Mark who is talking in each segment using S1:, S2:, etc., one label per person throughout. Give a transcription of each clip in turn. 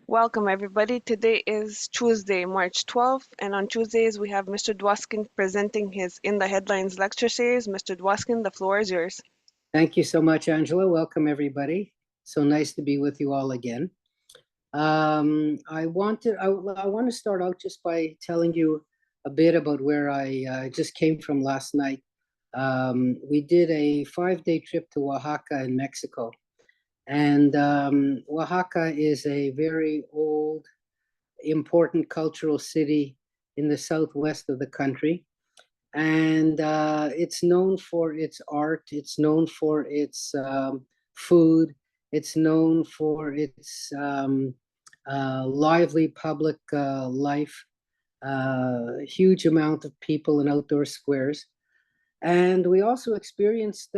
S1: Welcome, everybody. Today is Tuesday, March 12th, and on Tuesdays we have Mr. Dwoskin presenting his In the Headlines lecture series. Mr. Dwoskin, the floor is yours.
S2: Thank you so much, Angela. Welcome, everybody. So nice to be with you all again. I want to start out just by telling you a bit about where I just came from last night. We did a 5-day trip to Oaxaca in Mexico. And Oaxaca is a very old, important cultural city in the southwest of the country. And it's known for its art, it's known for its food, it's known for its lively public life, huge amount of people in outdoor squares. And we also experienced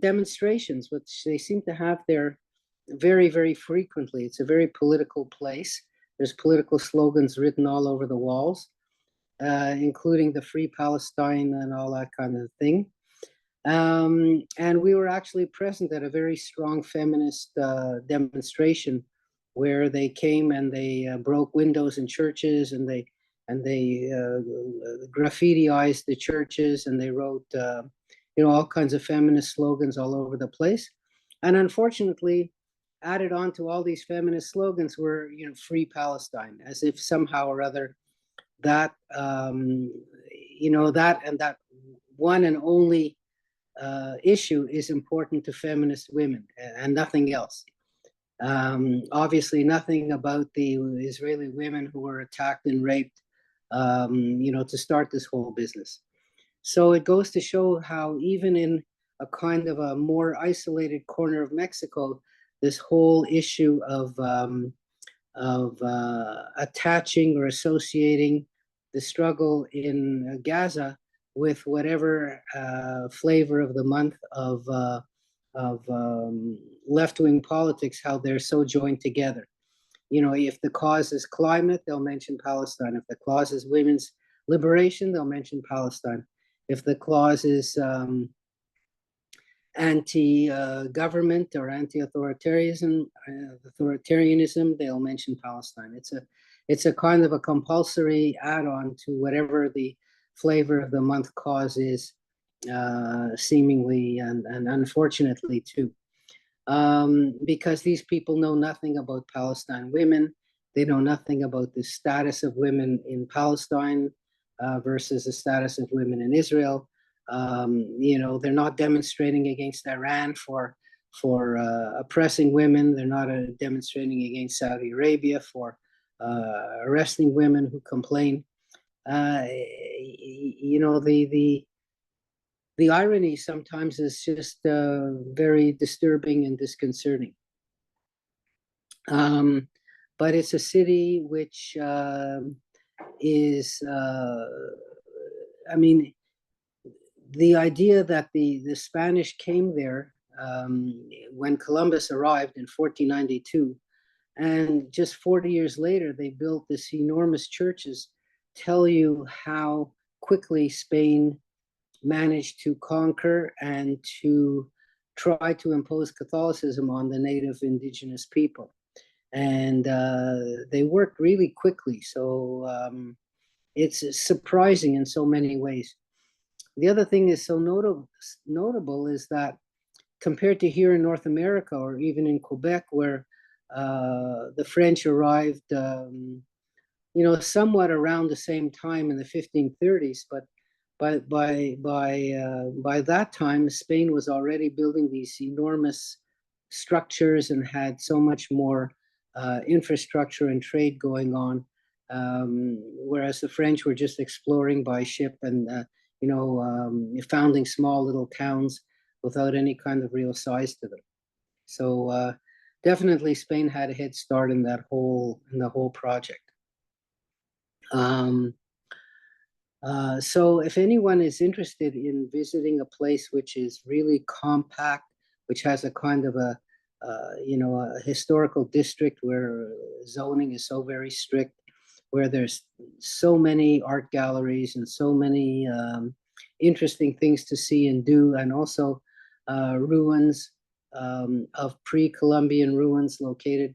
S2: demonstrations, which they seem to have there very, very frequently. It's a very political place. There's political slogans written all over the walls, including the Free Palestine and all that kind of thing. And we were actually present at a very strong feminist demonstration where they came and they broke windows in churches, and they graffitiized the churches, and they wrote all kinds of feminist slogans all over the place. And unfortunately, added on to all these feminist slogans were Free Palestine, as if somehow or other that that one and only issue is important to feminist women and nothing else. Obviously nothing about the Israeli women who were attacked and raped to start this whole business. So it goes to show how even in a kind of a more isolated corner of Mexico, this whole issue of attaching or associating the struggle in Gaza with whatever flavor of the month of left-wing politics, how they're so joined together. If the cause is climate, they'll mention Palestine. If the cause is women's liberation, they'll mention Palestine. If the clause is anti-government or authoritarianism, they'll mention Palestine. It's a kind of a compulsory add-on to whatever the flavor of the month cause is, seemingly and unfortunately too. Because these people know nothing about Palestine women. They know nothing about the status of women in Palestine versus the status of women in Israel. They're not demonstrating against Iran for oppressing women. They're not demonstrating against Saudi Arabia for arresting women who complain. The irony sometimes is just very disturbing and disconcerting. But it's a city which is, the idea that the Spanish came there when Columbus arrived in 1492, and just 40 years later, they built this enormous churches, tell you how quickly Spain managed to conquer and to try to impose Catholicism on the native indigenous people. And they worked really quickly. So it's surprising in so many ways. The other thing is so notable is that compared to here in North America or even in Quebec, where the French arrived, somewhat around the same time in the 1530s, but by that time, Spain was already building these enormous structures and had so much more infrastructure and trade going on, whereas the French were just exploring by ship and founding small little towns without any kind of real size to them. So definitely Spain had a head start in the whole project. So if anyone is interested in visiting a place which is really compact, which has a kind of a historical district where zoning is so very strict, where there's so many art galleries and so many interesting things to see and do, and also ruins of pre-Columbian ruins located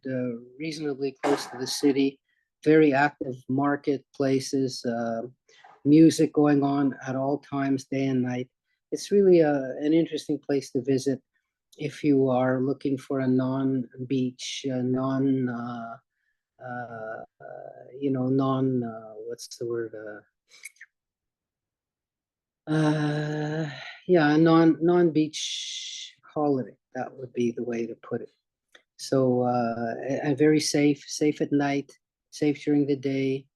S2: reasonably close to the city, very active marketplaces, music going on at all times, day and night. It's really an interesting place to visit if you are looking for a non-beach, what's the word? Uh, yeah, a non-beach holiday. That would be the way to put it. So and very safe at night, safe during the day.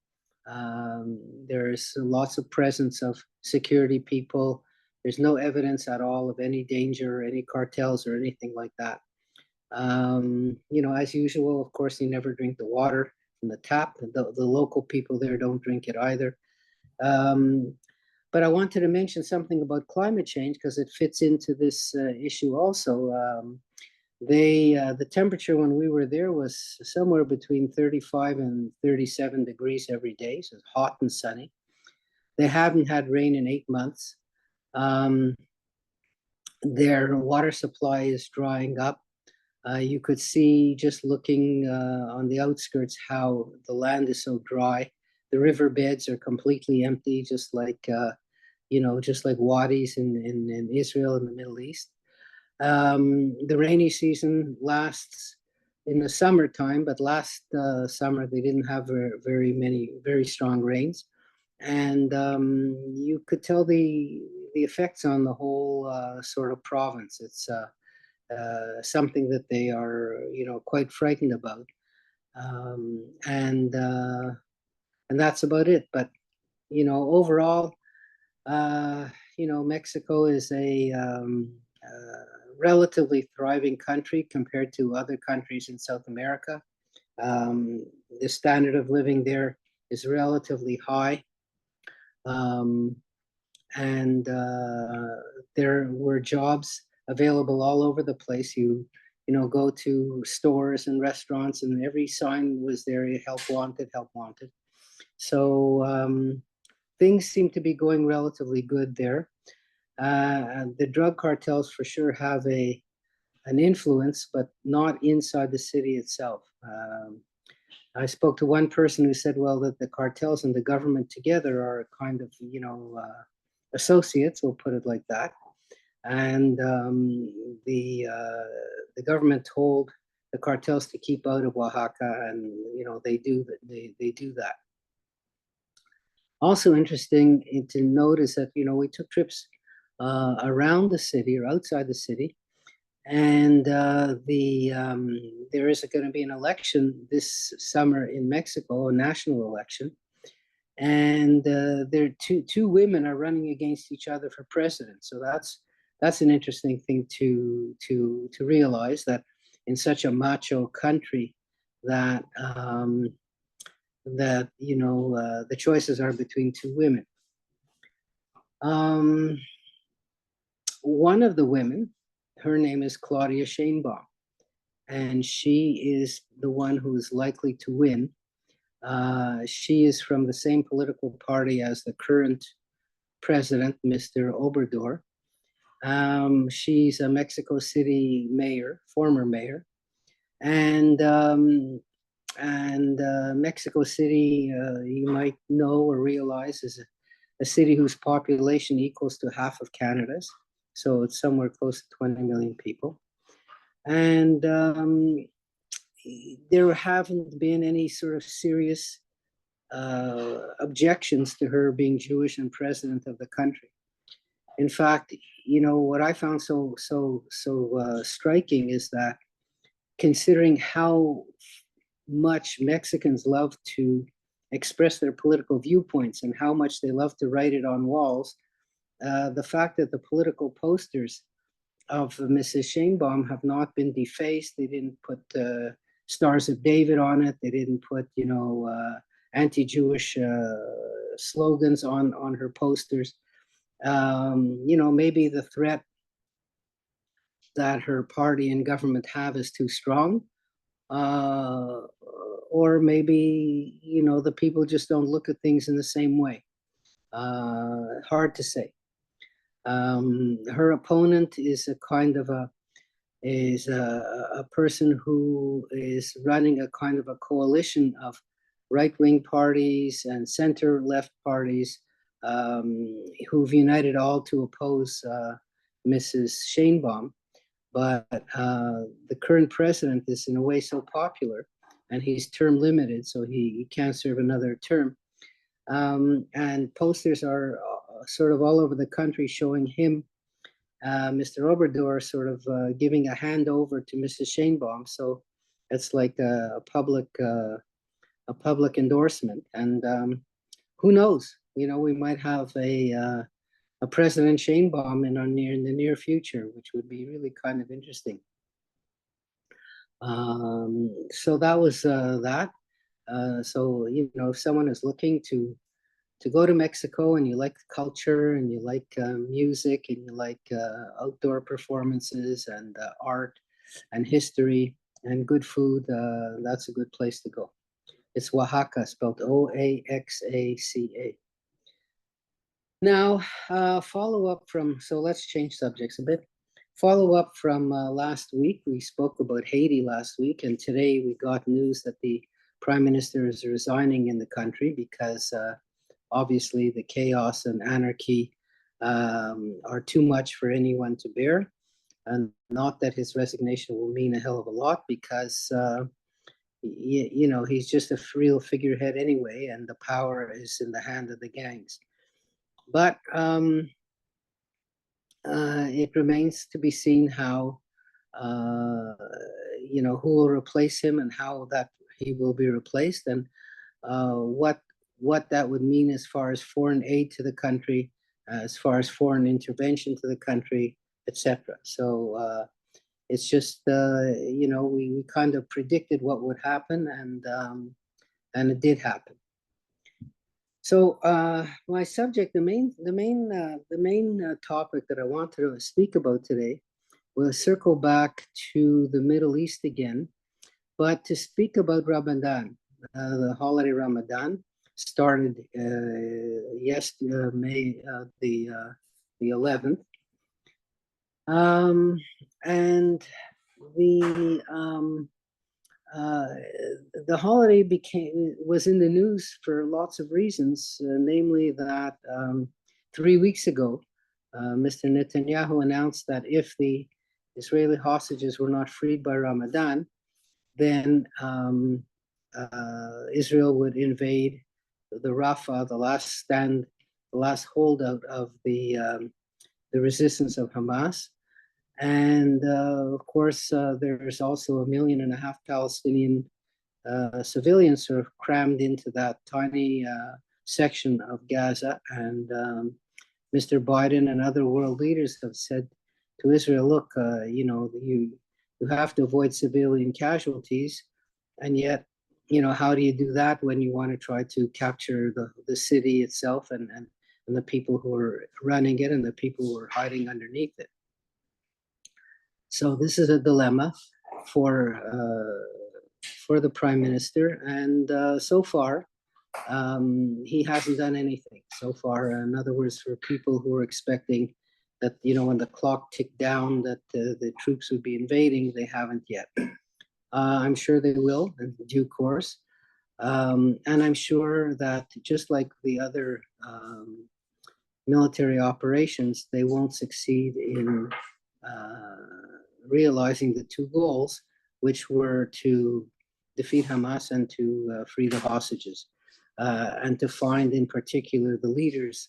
S2: There's lots of presence of security people. There's no evidence at all of any danger or any cartels or anything like that. As usual, of course, you never drink the water from the tap. The local people there don't drink it either. Um, but I wanted to mention something about climate change because it fits into this issue also. The temperature when we were there was somewhere between 35 and 37 degrees every day, so it's hot and sunny. They haven't had rain in 8 months. Um, their water supply is drying up. You could see just looking on the outskirts how the land is so dry. The riverbeds are completely empty, just like wadis in Israel and the Middle East. The rainy season lasts in the summertime, but last summer they didn't have very strong rains, and you could tell the effects on the whole sort of province. It's something that they are, quite frightened about, um, and uh, and that's about it. But overall, Mexico is a relatively thriving country compared to other countries in South America. The standard of living there is relatively high. Um, and there were jobs available all over the place. Go to stores and restaurants, and every sign was there: "Help wanted, help wanted." So things seem to be going relatively good there. The drug cartels for sure have an influence, but not inside the city itself. I spoke to one person who said, well, that the cartels and the government together are kind of, associates, we'll put it like that. And the government told the cartels to keep out of Oaxaca, and they do that. Also interesting to note is that we took trips around the city or outside the city, and there is going to be an election this summer in Mexico, a national election, and there two women are running against each other for president. So that's an interesting thing to realize, that in such a macho country that the choices are between two women. One of the women, her name is Claudia Sheinbaum, and she is the one who is likely to win. She is from the same political party as the current president, Mr. Obrador. She's a Mexico City mayor, former mayor, and Mexico City, you might know or realize, is a city whose population equals to half of Canada's. So it's somewhere close to 20 million people. And there haven't been any sort of serious objections to her being Jewish and president of the country. In fact, what I found so striking is that, considering how much Mexicans love to express their political viewpoints and how much they love to write it on walls, the fact that the political posters of Mrs. Sheinbaum have not been defaced. They didn't put Stars of David on it. They didn't put, anti-Jewish slogans on her posters. Maybe the threat that her party and government have is too strong. Or maybe, the people just don't look at things in the same way. Hard to say. Her opponent is a kind of is a person who is running a kind of a coalition of right-wing parties and center-left parties who've united all to oppose Mrs. Sheinbaum. But the current president is in a way so popular, and he's term limited, so he can't serve another term. And posters are sort of all over the country showing him, Mr. Obrador, sort of giving a handover to Mrs. Sheinbaum. So it's like a public endorsement. And who knows? You know, we might have a President Sheinbaum in the near future, which would be really kind of interesting. So that was that. So you know, if someone is looking to go to Mexico and you like culture and you like music and you like outdoor performances and art and history and good food, that's a good place to go. It's Oaxaca, spelled Oaxaca. Now, follow up from, so let's change subjects a bit. Follow up from last week. We spoke about Haiti last week, and today we got news that the Prime Minister is resigning in the country because obviously the chaos and anarchy are too much for anyone to bear. And not that his resignation will mean a hell of a lot because, you know, he's just a real figurehead anyway, and the power is in the hand of the gangs. But it remains to be seen how, you know, who will replace him and how that he will be replaced, and what that would mean as far as foreign aid to the country, as far as foreign intervention to the country, etc. So it's just, you know, we kind of predicted what would happen, and it did happen. So my subject, the main topic that I wanted to speak about today, will circle back to the Middle East again, but to speak about Ramadan, the holiday Ramadan, started May the 11th, and the holiday was in the news for lots of reasons, namely that 3 weeks ago, Mr. Netanyahu announced that if the Israeli hostages were not freed by Ramadan, then Israel would invade the Rafah, the last holdout of the resistance of Hamas. And of course, there's also 1.5 million Palestinian civilians sort of crammed into that tiny section of Gaza. And Mr. Biden and other world leaders have said to Israel, look, you know, you have to avoid civilian casualties. And yet, you know, how do you do that when you want to try to capture the city itself and the people who are running it and the people who are hiding underneath it? So this is a dilemma for the Prime Minister, and so far he hasn't done anything. So far, in other words, for people who are expecting that, you know, when the clock ticked down that the troops would be invading, they haven't yet. I'm sure they will in due course, and I'm sure that just like the other military operations, they won't succeed in realizing the two goals, which were to defeat Hamas and to free the hostages, and to find in particular the leaders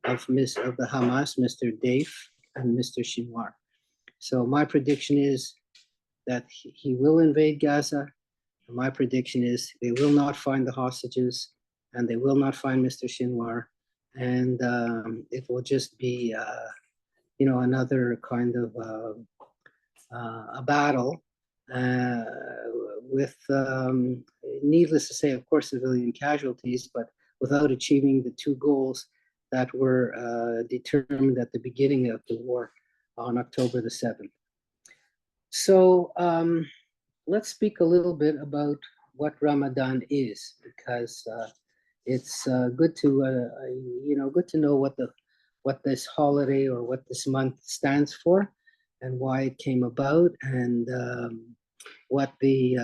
S2: of the Hamas, Mr. Deif and Mr. Shinwar. So my prediction is that he will invade Gaza. My prediction is they will not find the hostages, and they will not find Mr. Shinwar, and it will just be, you know, another kind of a battle with, needless to say, of course, civilian casualties, but without achieving the two goals that were determined at the beginning of the war on October the 7th. So let's speak a little bit about what Ramadan is, because it's good to, you know, good to know what this holiday or what this month stands for. why it came about, and what the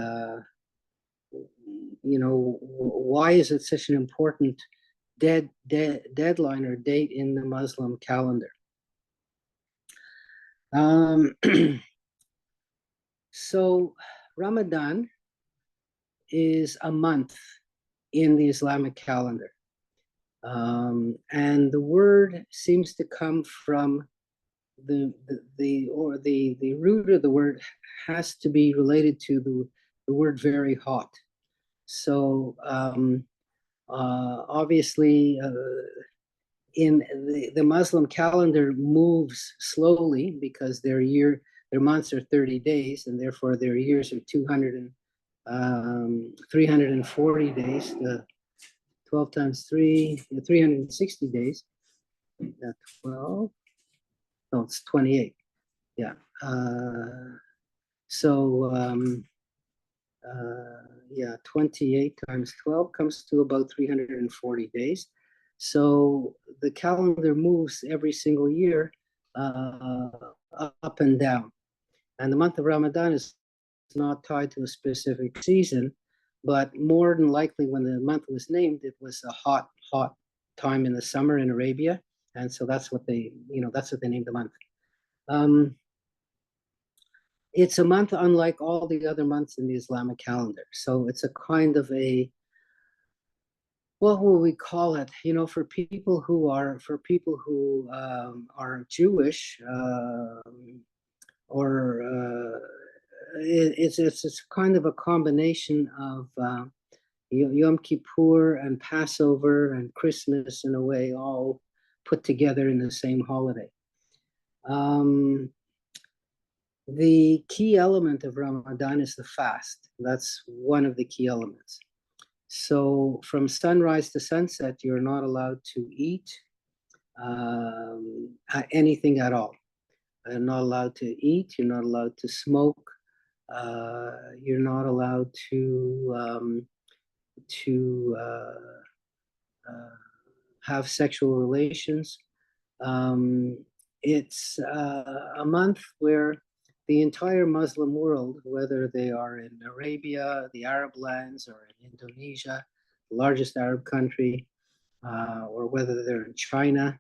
S2: why is it such an important deadline or date in the Muslim calendar. So Ramadan is a month in the Islamic calendar. And the word seems to come from the root of the word has to be related to the word very hot. So obviously in the Muslim calendar moves slowly because their months are 30 days, and therefore their years are 340 days. 12 times 3, 360 days. 12, no, it's 28. Yeah. So, yeah, 28 times 12 comes to about 340 days. So the calendar moves every single year up and down. And the month of Ramadan is not tied to a specific season, but more than likely when the month was named, it was a hot time in the summer in Arabia. And so that's what they named the month. It's a month unlike all the other months in the Islamic calendar. So it's a kind of what will we call it? For people who are Jewish, or it's kind of a combination of Yom Kippur and Passover and Christmas, in a way, all put together in the same holiday. The key element of Ramadan is the fast. That's one of the key elements. So from sunrise to sunset, you're not allowed to eat anything at all. You're not allowed to eat. You're not allowed to smoke. You're not allowed to have sexual relations. It's a month where the entire Muslim world, whether they are in Arabia, the Arab lands, or in Indonesia, the largest Arab country, or whether they're in China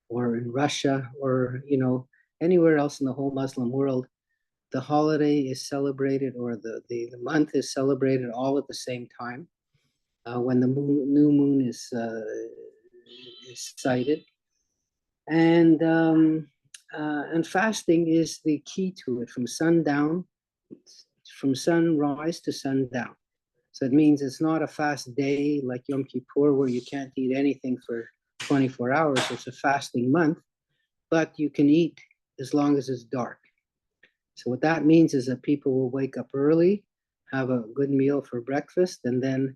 S2: or in Russia, or anywhere else in the whole Muslim world, the holiday is celebrated, or the month is celebrated all at the same time when the new moon is sighted. And fasting is the key to it, from sunrise to sundown. So it means it's not a fast day like Yom Kippur where you can't eat anything for 24 hours. It's a fasting month, but you can eat as long as it's dark. So what that means is that people will wake up early, have a good meal for breakfast, and then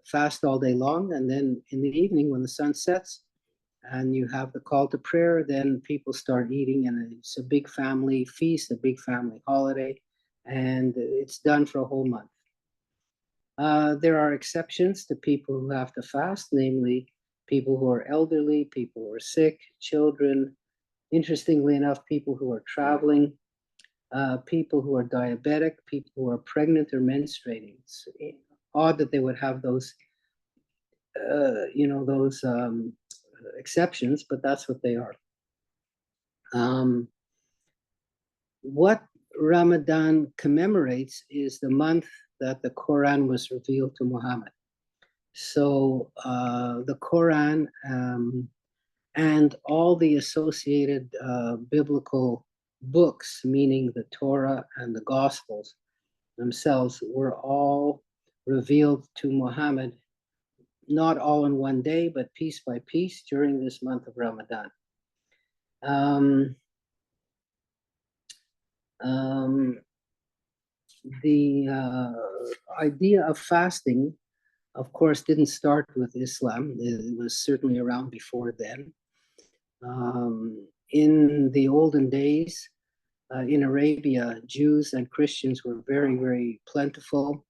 S2: fast all day long. And then in the evening, when the sun sets and you have the call to prayer, then people start eating, and it's a big family feast, a big family holiday, and it's done for a whole month. There are exceptions to people who have to fast, namely people who are elderly, people who are sick, children, interestingly enough, people who are traveling, people who are diabetic, people who are pregnant or menstruating. It's odd that they would have those exceptions, but that's what they are. What Ramadan commemorates is the month that the Quran was revealed to Muhammad. So the Quran and all the associated biblical books, meaning the Torah and the Gospels themselves, were all revealed to Muhammad, not all in one day, but piece by piece during this month of Ramadan. The idea of fasting, of course, didn't start with Islam. It was certainly around before then. In the olden days, in Arabia, Jews and Christians were very, very plentiful,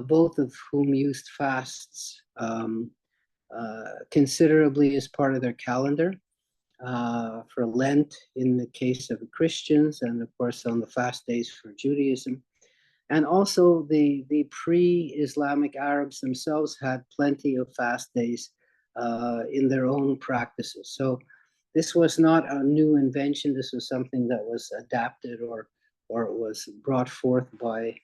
S2: both of whom used fasts considerably as part of their calendar. for Lent in the case of Christians, and of course on the fast days for Judaism. And also the pre-Islamic Arabs themselves had plenty of fast days in their own practices. So this was not a new invention. This was something that was adapted or it was brought forth by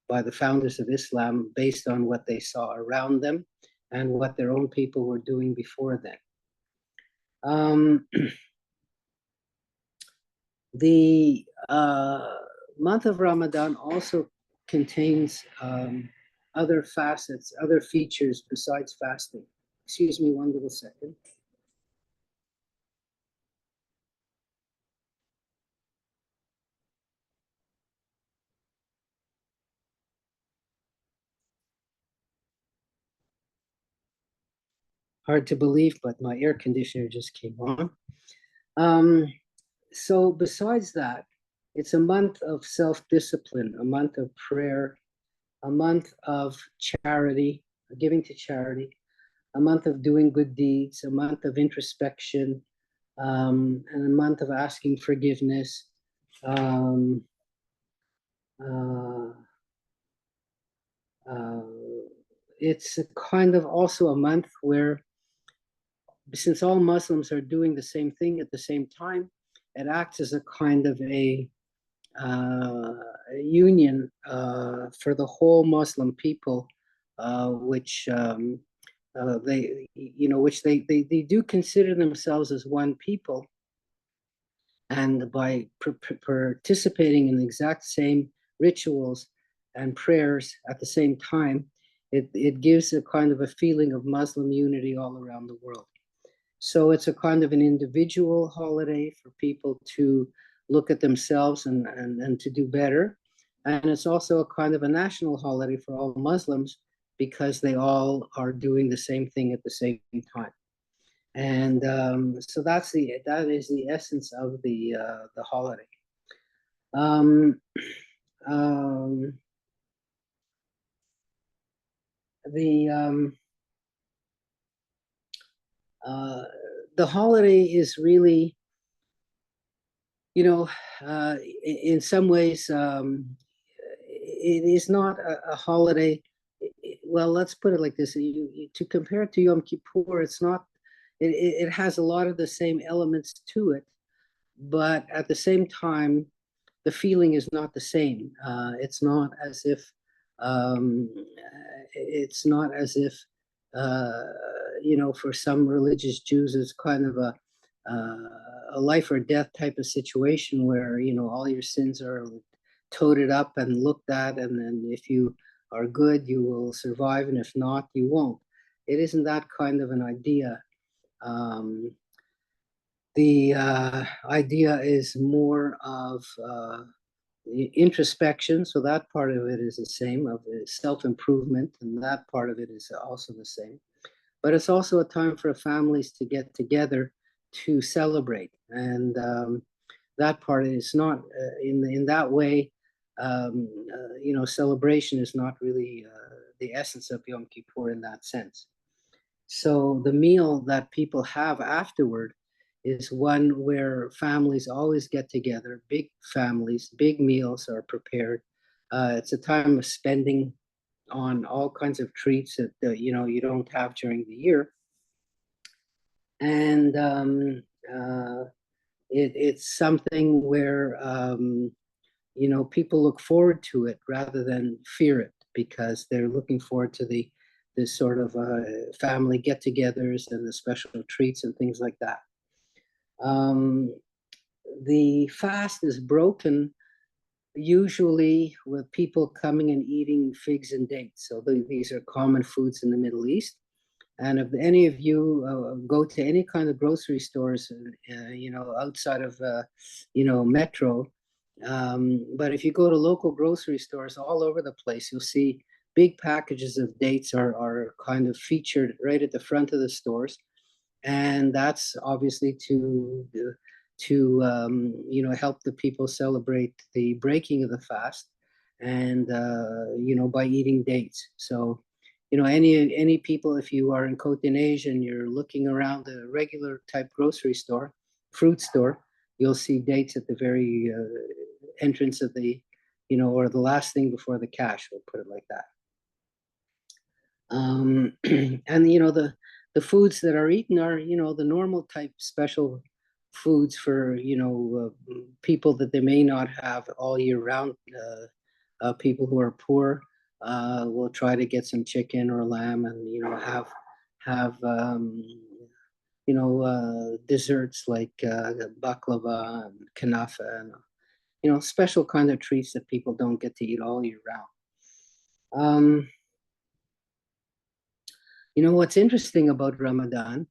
S2: the founders of Islam based on what they saw around them and what their own people were doing before then. The month of Ramadan also contains other facets, other features besides fasting. Excuse me one little second. Hard to believe, but my air conditioner just came on. So besides that, it's a month of self-discipline, a month of prayer, a month of charity, giving to charity, a month of doing good deeds, a month of introspection, and a month of asking forgiveness. Um, uh, uh, it's a kind of also a month where, since all Muslims are doing the same thing at the same time, it acts as a kind of a union for the whole Muslim people, which they do consider themselves as one people, and by participating in the exact same rituals and prayers at the same time, it gives a kind of a feeling of Muslim unity all around the world. So it's a kind of an individual holiday for people to look at themselves and to do better. And it's also a kind of a national holiday for all Muslims because they all are doing the same thing at the same time. And so that is the essence of the holiday. Um, um, the uh, the holiday is really, you know, in some ways, it is not a holiday. Well, let's put it like this: to compare it to Yom Kippur, it's not. It has a lot of the same elements to it, but at the same time, the feeling is not the same. It's not as if um, it's not as if uh, for some religious Jews, it's kind of a life or death type of situation where all your sins are toted up and looked at, and then if you are good, you will survive, and if not, you won't. It isn't that kind of an idea. Um, the idea is more of introspection, so that part of it is the same, of self-improvement, and that part of it is also the same. But it's also a time for families to get together to celebrate, and that part is not in that way. Celebration is not really the essence of Yom Kippur in that sense. So the meal that people have afterward is one where families always get together, big families, big meals are prepared. It's a time of spending on all kinds of treats that you don't have during the year, and it's something where people look forward to it rather than fear it, because they're looking forward to this sort of family get-togethers and the special treats and things like that. The fast is broken usually with people coming and eating figs and dates. So these are common foods in the Middle East. And if any of you go to any kind of grocery stores, outside of, metro, but if you go to local grocery stores all over the place, you'll see big packages of dates are kind of featured right at the front of the stores. And that's obviously to help the people celebrate the breaking of the fast, and by eating dates. So any people, if you are in Cote-saint-Luc and you're looking around the regular type grocery store, fruit store, you'll see dates at the very entrance of the, or the last thing before the cash, we'll put it like that. And the foods that are eaten are the normal type special foods for people that they may not have all year round. People who are poor will try to get some chicken or lamb, and have desserts like baklava and kanafa, and special kind of treats that people don't get to eat all year round. What's interesting about Ramadan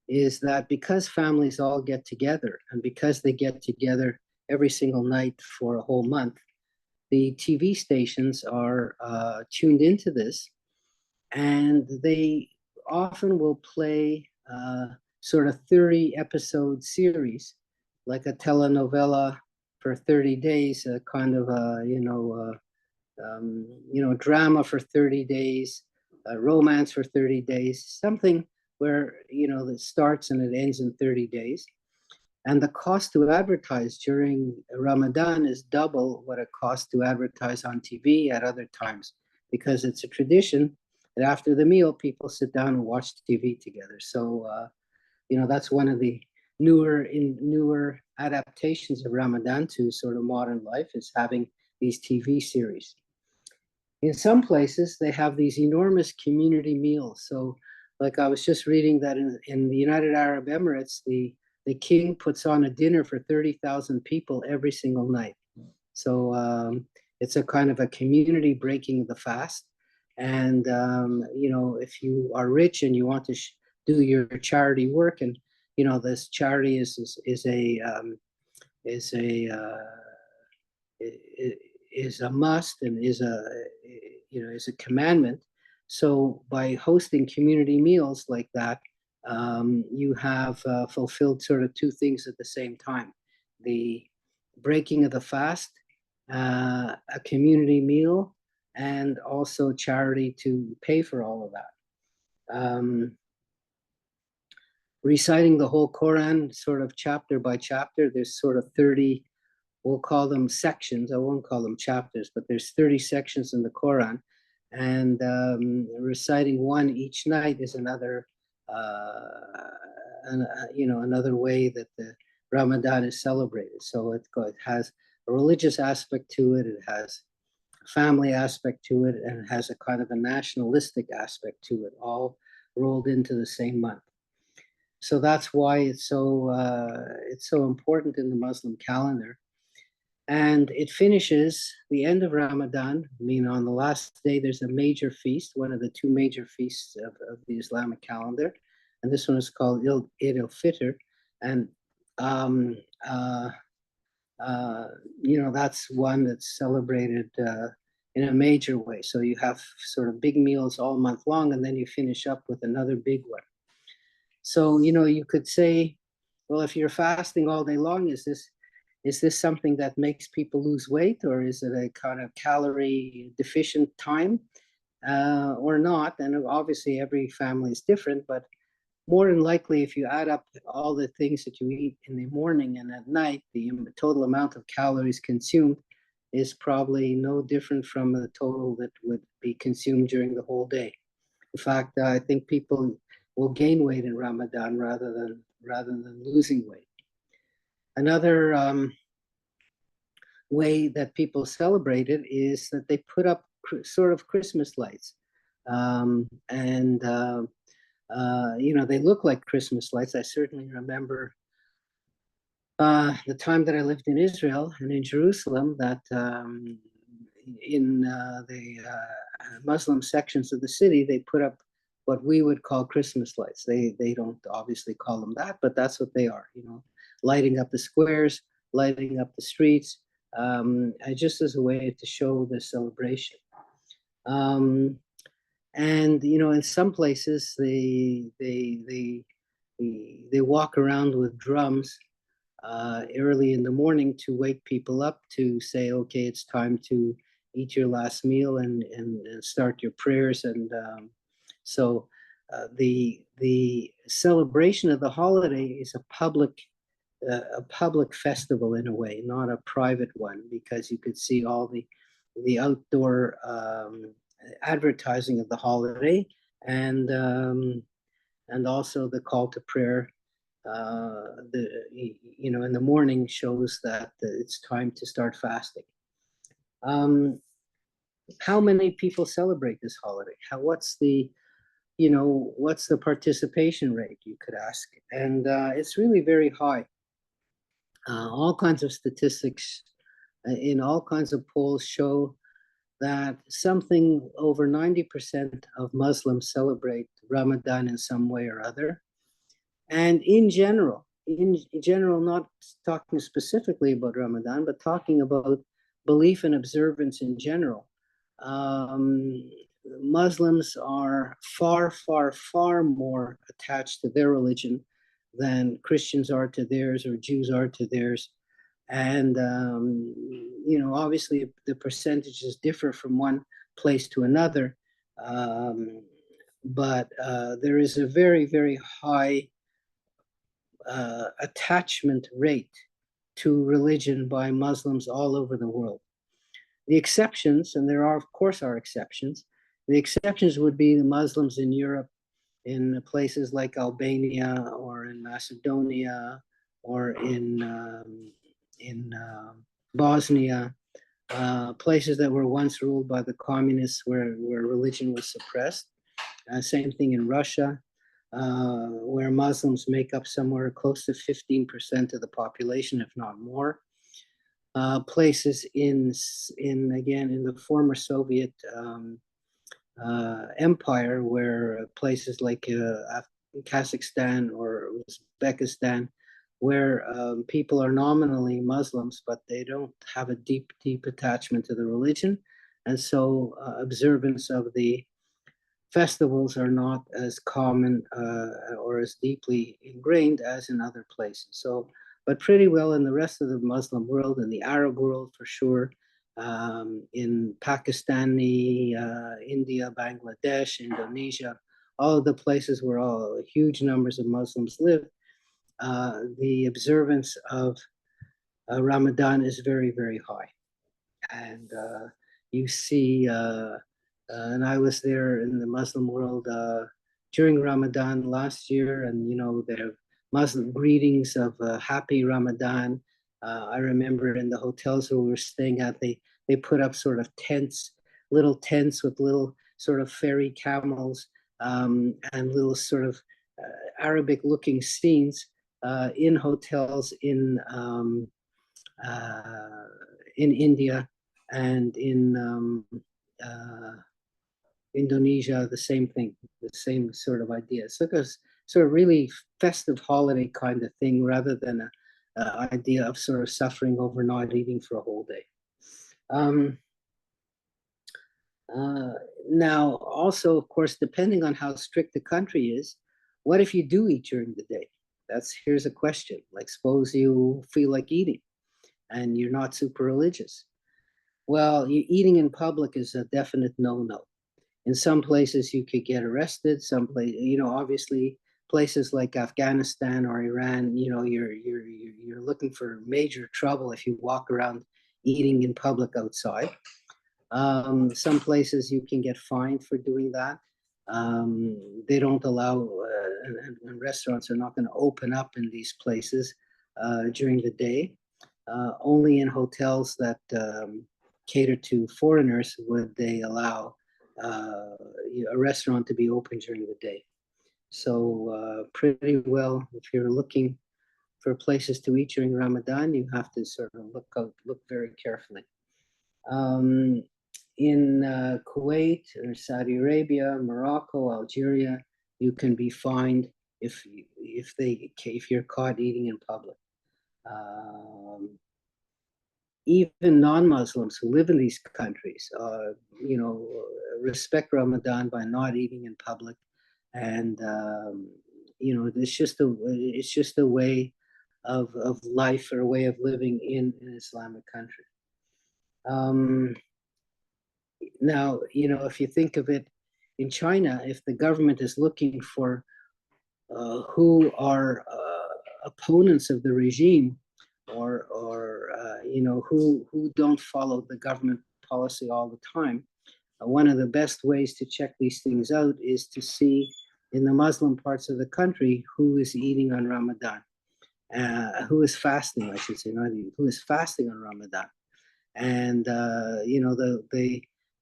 S2: is that because families all get together, and because they get together every single night for a whole month, the TV stations are tuned into this, and they often will play sort of 30 episode series, like a telenovela for 30 days, a kind of drama for 30 days, romance for 30 days, something where, that starts and it ends in 30 days. And the cost to advertise during Ramadan is double what it costs to advertise on TV at other times, because it's a tradition that after the meal, people sit down and watch TV together. So, that's one of the newer adaptations of Ramadan to sort of modern life, is having these TV series. In some places, they have these enormous community meals. So, like I was just reading that in the United Arab Emirates, the king puts on a dinner for 30,000 people every single night. So it's a kind of a community breaking the fast. And, if you are rich and you want to do your charity work, and, this charity is a must, and is a commandment. So by hosting community meals like that, you have fulfilled sort of two things at the same time: the breaking of the fast, a community meal, and also charity to pay for all of that. Reciting the whole Quran, sort of chapter by chapter, there's sort of 30, we'll call them sections, I won't call them chapters, but there's 30 sections in the Quran, and reciting one each night is another another way that the Ramadan is celebrated. So it has a religious aspect to it, it has a family aspect to it, and it has a kind of a nationalistic aspect to it, all rolled into the same month. So that's why it's so important in the Muslim calendar. And it finishes the end of Ramadan. I mean, on the last day, there's a major feast, one of the two major feasts of the Islamic calendar. And this one is called Eid al-Fitr. And, that's one that's celebrated in a major way. So you have sort of big meals all month long, and then you finish up with another big one. So, you could say, well, if you're fasting all day long, is this something that makes people lose weight, or is it a kind of calorie deficient time, or not? And obviously every family is different, but more than likely, if you add up all the things that you eat in the morning and at night, the total amount of calories consumed is probably no different from the total that would be consumed during the whole day. In fact, I think people will gain weight in Ramadan rather than losing weight. Another way that people celebrate it is that they put up sort of Christmas lights, and they look like Christmas lights. I certainly remember the time that I lived in Israel and in Jerusalem, that in the Muslim sections of the city, they put up what we would call Christmas lights. They don't obviously call them that, but that's what they are, lighting up the squares, lighting up the streets, just as a way to show the celebration. And in some places they walk around with drums early in the morning to wake people up, to say, okay, it's time to eat your last meal and start your prayers. And so the celebration of the holiday is a public a public festival in a way, not a private one, because you could see all the outdoor advertising of the holiday, and um, and also the call to prayer. The in the morning shows that it's time to start fasting. Um, how many people celebrate this holiday? What's the participation rate, you could ask? And it's really very high. All kinds of statistics in all kinds of polls show that something over 90% of Muslims celebrate Ramadan in some way or other. And in general, not talking specifically about Ramadan, but talking about belief and observance in general, um, Muslims are far, far, far more attached to their religion than Christians are to theirs or Jews are to theirs. And, obviously the percentages differ from one place to another. Um, but there is a very, very high attachment rate to religion by Muslims all over the world. The exceptions, and there are, of course, are exceptions. The exceptions would be the Muslims in Europe, in places like Albania or in Macedonia or in Bosnia, places that were once ruled by the communists where religion was suppressed. Same thing in Russia, where Muslims make up somewhere close to 15% of the population, if not more. Places in the former Soviet empire, where places like Kazakhstan or Uzbekistan, where people are nominally Muslims, but they don't have a deep, deep attachment to the religion, and so observance of the festivals are not as common or as deeply ingrained as in other places. So, but pretty well in the rest of the Muslim world, in the Arab world for sure, in Pakistani, India, Bangladesh, Indonesia, all of the places where all huge numbers of Muslims live, the observance of Ramadan is very, very high. And you see, and I was there in the Muslim world during Ramadan last year, and their Muslim greetings of Happy Ramadan. I remember in the hotels where we were staying at, they put up sort of tents, little tents with little sort of fairy camels and little sort of Arabic-looking scenes in hotels in India and in Indonesia, the same thing, the same sort of idea. So it was sort of really festive holiday kind of thing rather than a idea of sort of suffering over not eating for a whole day. Um, uh, Now, also, of course, depending on how strict the country is, what if you do eat during the day? Here's a question. Like, suppose you feel like eating and you're not super religious. Well, eating in public is a definite no-no. In some places, you could get arrested. Some place, obviously, places like Afghanistan or Iran, you're looking for major trouble if you walk around eating in public outside. Some places you can get fined for doing that. They don't allow, and restaurants are not going to open up in these places during the day. Only in hotels that cater to foreigners would they allow a restaurant to be open during the day. So pretty well, if you're looking for places to eat during Ramadan, you have to sort of look very carefully. In Kuwait or Saudi Arabia, Morocco, Algeria, you can be fined if you're caught eating in public. Even non-Muslims who live in these countries, respect Ramadan by not eating in public, and it's just a way of life or a way of living in an Islamic country. Um, Now, if you think of it, in China, if the government is looking for who are opponents of the regime, or who don't follow the government policy all the time. One of the best ways to check these things out is to see in the Muslim parts of the country who is eating on Ramadan, who is fasting, I should say, not eating, who is fasting on Ramadan. And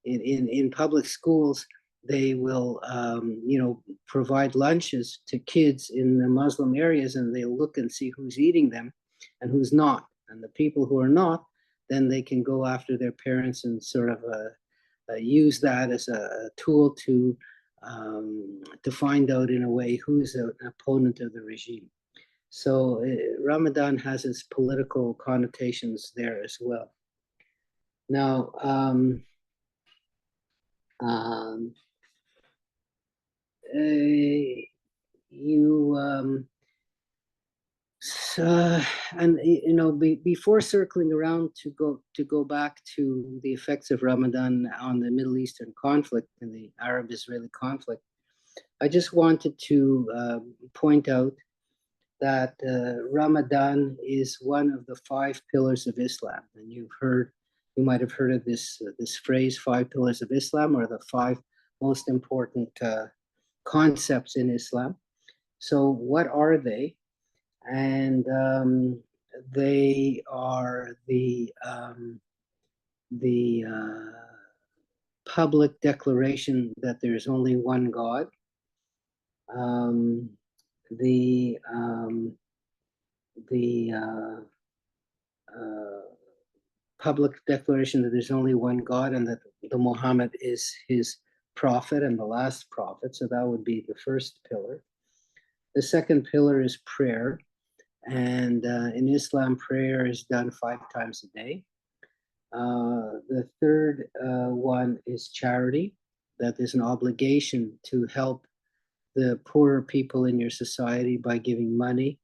S2: in public schools, they will provide lunches to kids in the Muslim areas, and they'll look and see who's eating them and who's not. And the people who are not, then they can go after their parents and sort of use that as a tool to find out in a way who's an opponent of the regime. So Ramadan has its political connotations there as well. Now, before circling around to go back to the effects of Ramadan on the Middle Eastern conflict and the Arab-Israeli conflict, I just wanted to point out that Ramadan is one of the 5 pillars of Islam, and you might have heard of this phrase, 5 pillars of Islam, or the 5 most important concepts in Islam. So what are they? And they are the public declaration that there is only one God, the public declaration that there's only one God and that the Muhammad is his prophet and the last prophet. So that would be the first pillar. The second pillar is prayer. And in Islam, prayer is done 5 times a day. The third one is charity, that there's an obligation to help the poorer people in your society by giving money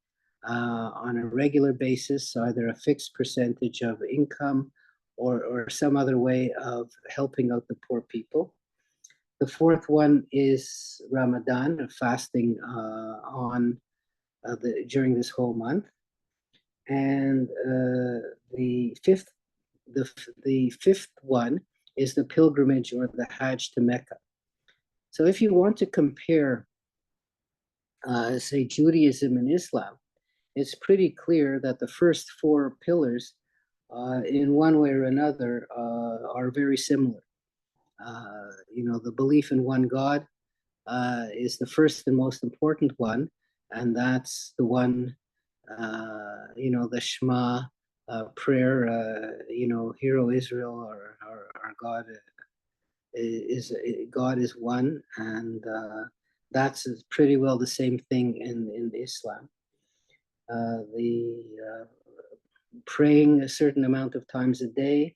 S2: on a regular basis, either a fixed percentage of income or some other way of helping out the poor people. The fourth one is Ramadan, fasting during this whole month. And the fifth one is the pilgrimage or the Hajj to Mecca. So if you want to compare, say, Judaism and Islam, it's pretty clear that the first 4 pillars, in one way or another, are very similar. The belief in one God is the first and most important one, and that's the one, the Shema prayer, Hear, O Israel, our God God is one, and that's pretty well the same thing in Islam. The praying a certain amount of times a day,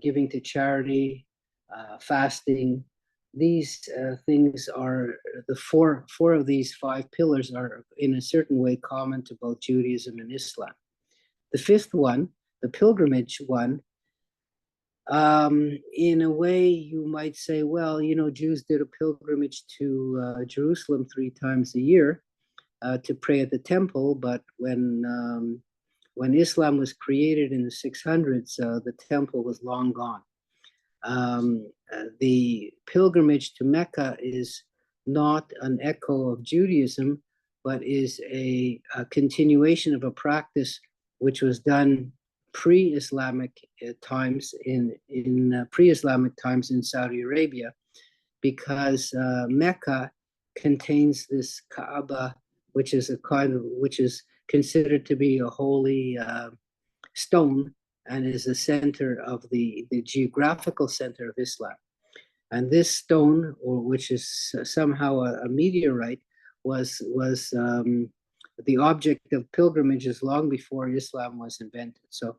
S2: giving to charity, fasting. These things are the four of these 5 pillars are in a certain way common to both Judaism and Islam. The fifth one, the pilgrimage one, in a way you might say, well, Jews did a pilgrimage to Jerusalem 3 times a year to pray at the temple, but when Islam was created in the 600s, the temple was long gone. The pilgrimage to Mecca is not an echo of Judaism, but is a continuation of a practice which was done pre-Islamic times in pre-Islamic times in Saudi Arabia, because Mecca contains this Kaaba, which is considered to be a holy stone, and is the center of the geographical center of Islam. And this stone, or which is somehow a meteorite, was the object of pilgrimages long before Islam was invented. So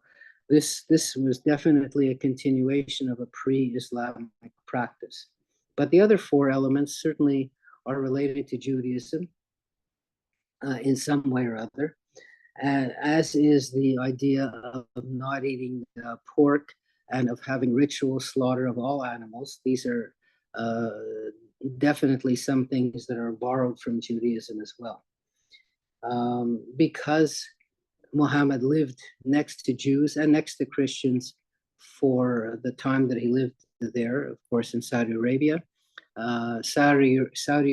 S2: this was definitely a continuation of a pre-Islamic practice. But the other 4 elements certainly are related to Judaism in some way or other, as is the idea of not eating pork and of having ritual slaughter of all animals. These are definitely some things that are borrowed from Judaism as well. because Muhammad lived next to Jews and next to Christians for the time that he lived there, of course, in Saudi Arabia. Saudi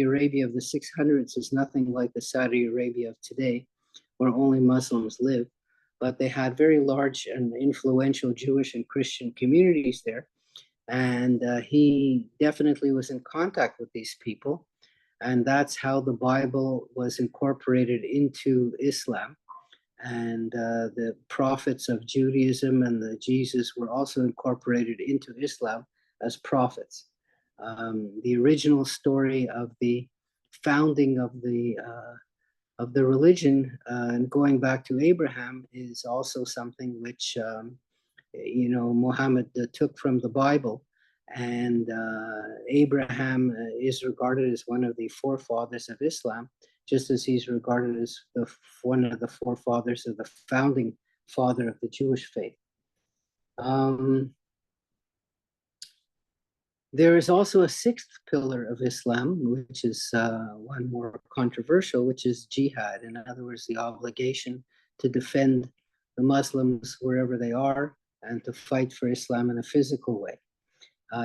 S2: Arabia of the 600s is nothing like the Saudi Arabia of today, where only Muslims live. But they had very large and influential Jewish and Christian communities there. And he definitely was in contact with these people. And that's how the Bible was incorporated into Islam. And the prophets of Judaism and the Jesus were also incorporated into Islam as prophets. The original story of the founding of the religion and going back to Abraham is also something which Muhammad took from the Bible. And Abraham is regarded as one of the forefathers of Islam, just as he's regarded as one of the forefathers of the founding father of the Jewish faith. There is also a sixth pillar of Islam, which is one more controversial, which is jihad. In other words, the obligation to defend the Muslims wherever they are and to fight for Islam in a physical way.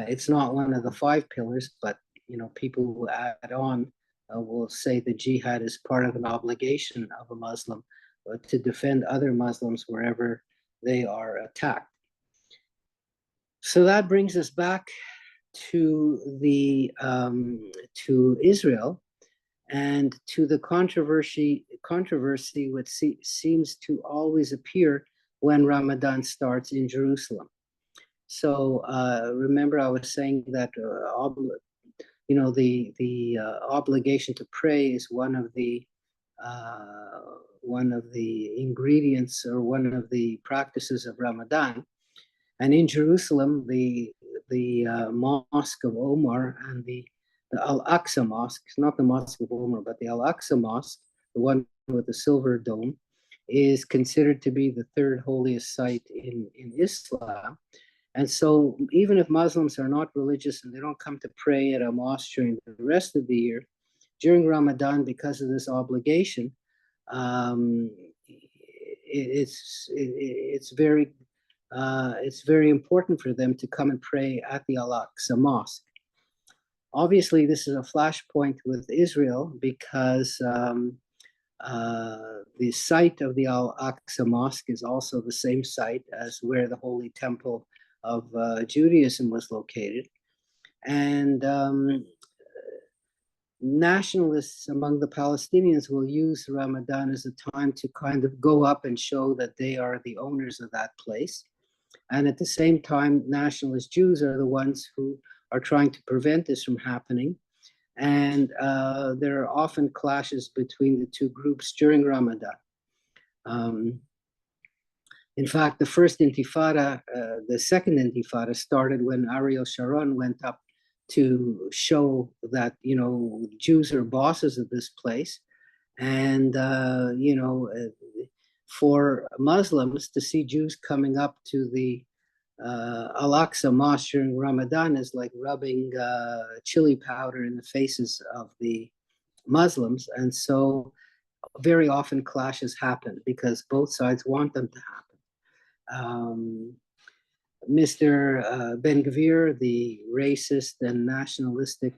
S2: It's not one of the five pillars, but people who add on will say that jihad is part of an obligation of a Muslim to defend other Muslims wherever they are attacked. So that brings us back to Israel and to the controversy which seems to always appear when Ramadan starts in Jerusalem. So remember, I was saying that the obligation to pray is one of the ingredients or one of the practices of Ramadan. And in Jerusalem, the Mosque of Omar and the Al-Aqsa Mosque, not the Mosque of Omar, but the Al-Aqsa Mosque, the one with the silver dome, is considered to be the third holiest site in Islam. And so even if Muslims are not religious and they don't come to pray at a mosque during the rest of the year, during Ramadan, because of this obligation, it's very important for them to come and pray at the Al-Aqsa Mosque. Obviously, this is a flashpoint with Israel because the site of the Al-Aqsa Mosque is also the same site as where the Holy Temple of Judaism was located. And nationalists among the Palestinians will use Ramadan as a time to kind of go up and show that they are the owners of that place. And at the same time, nationalist Jews are the ones who are trying to prevent this from happening. And there are often clashes between the two groups during Ramadan. In fact, the first intifada, the second intifada started when Ariel Sharon went up to show that, Jews are bosses of this place. And, for Muslims to see Jews coming up to the Al-Aqsa Mosque during Ramadan is like rubbing chili powder in the faces of the Muslims. And so very often clashes happen because both sides want them to happen. Mr. Ben-Gvir, the racist and nationalistic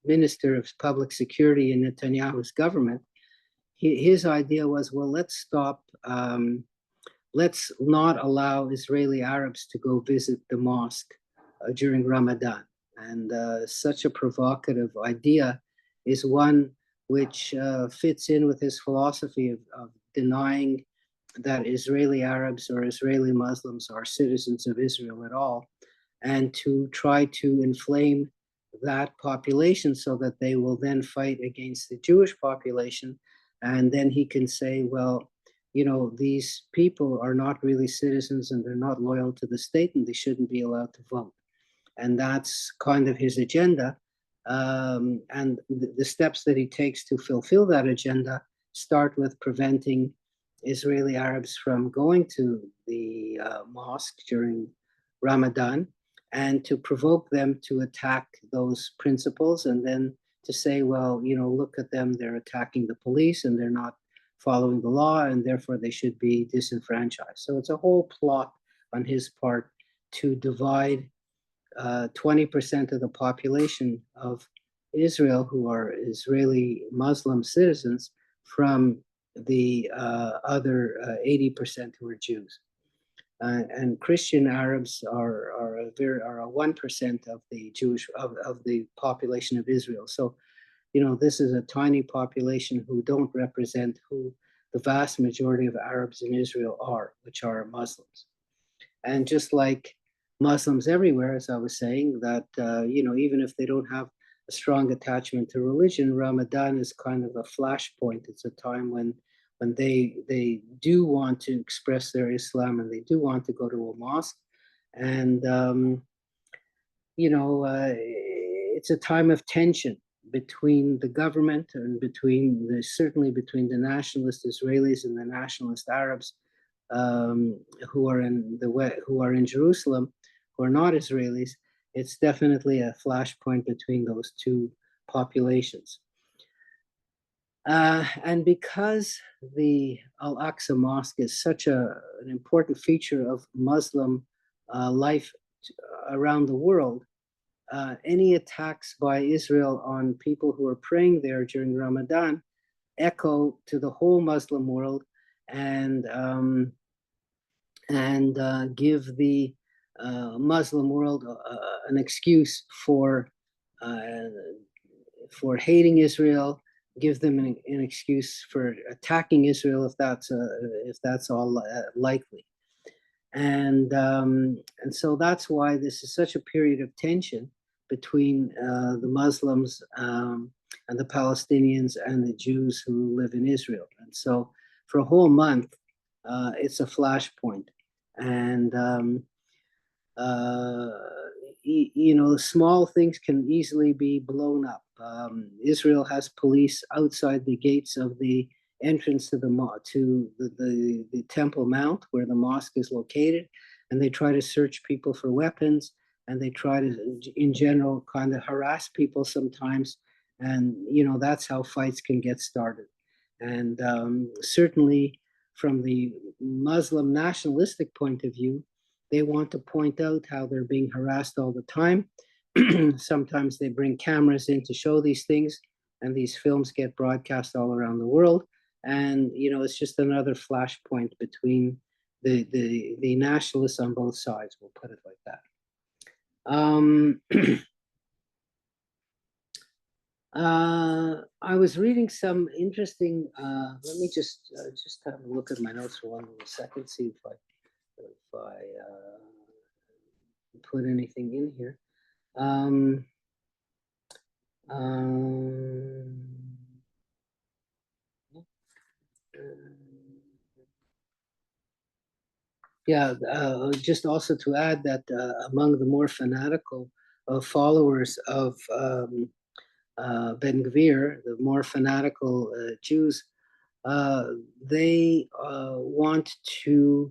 S2: Minister of Public Security in Netanyahu's government, his idea was, well, let's not allow Israeli Arabs to go visit the mosque during Ramadan. And such a provocative idea is one which fits in with his philosophy of denying that Israeli Arabs or Israeli Muslims are citizens of Israel at all, and to try to inflame that population so that they will then fight against the Jewish population. And then he can say, well, these people are not really citizens and they're not loyal to the state and they shouldn't be allowed to vote. And that's kind of his agenda. And the steps that he takes to fulfill that agenda start with preventing Israeli Arabs from going to the mosque during Ramadan and to provoke them to attack those principles and then to say, well, look at them, they're attacking the police and they're not following the law, and therefore they should be disenfranchised. So it's a whole plot on his part to divide 20% of the population of Israel, who are Israeli Muslim citizens, from the other 80% who are Jews. And Christian Arabs are a 1% of the Jewish of the population of Israel. So, this is a tiny population who don't represent who the vast majority of Arabs in Israel are, which are Muslims. And just like Muslims everywhere, as I was saying, that even if they don't have a strong attachment to religion, Ramadan is kind of a flashpoint. It's a time when they do want to express their Islam and they do want to go to a mosque, and it's a time of tension between the government and certainly between the nationalist Israelis and the nationalist Arabs, who are in Jerusalem, who are not Israelis. It's definitely a flashpoint between those two populations. And because the Al-Aqsa Mosque is such an important feature of Muslim life around the world, any attacks by Israel on people who are praying there during Ramadan echo to the whole Muslim world, and give the Muslim world an excuse for hating Israel, give them an excuse for attacking Israel if that's all likely, and so that's why this is such a period of tension between the Muslims and the Palestinians and the Jews who live in Israel. And so for a whole month, it's a flashpoint. And small things can easily be blown up. Israel has police outside the gates of the entrance to the Temple Mount, where the mosque is located, and they try to search people for weapons, and they try to, in general, kind of harass people sometimes, and that's how fights can get started. And certainly, from the Muslim nationalistic point of view, they want to point out how they're being harassed all the time. Sometimes they bring cameras in to show these things, and these films get broadcast all around the world. And it's just another flashpoint between the nationalists on both sides. We'll put it like that. I was reading some interesting. Let me just have a look at my notes for one little second. See if I put anything in here. Yeah, just also to add that among the more fanatical followers of Ben Gvir, the more fanatical Jews, they want to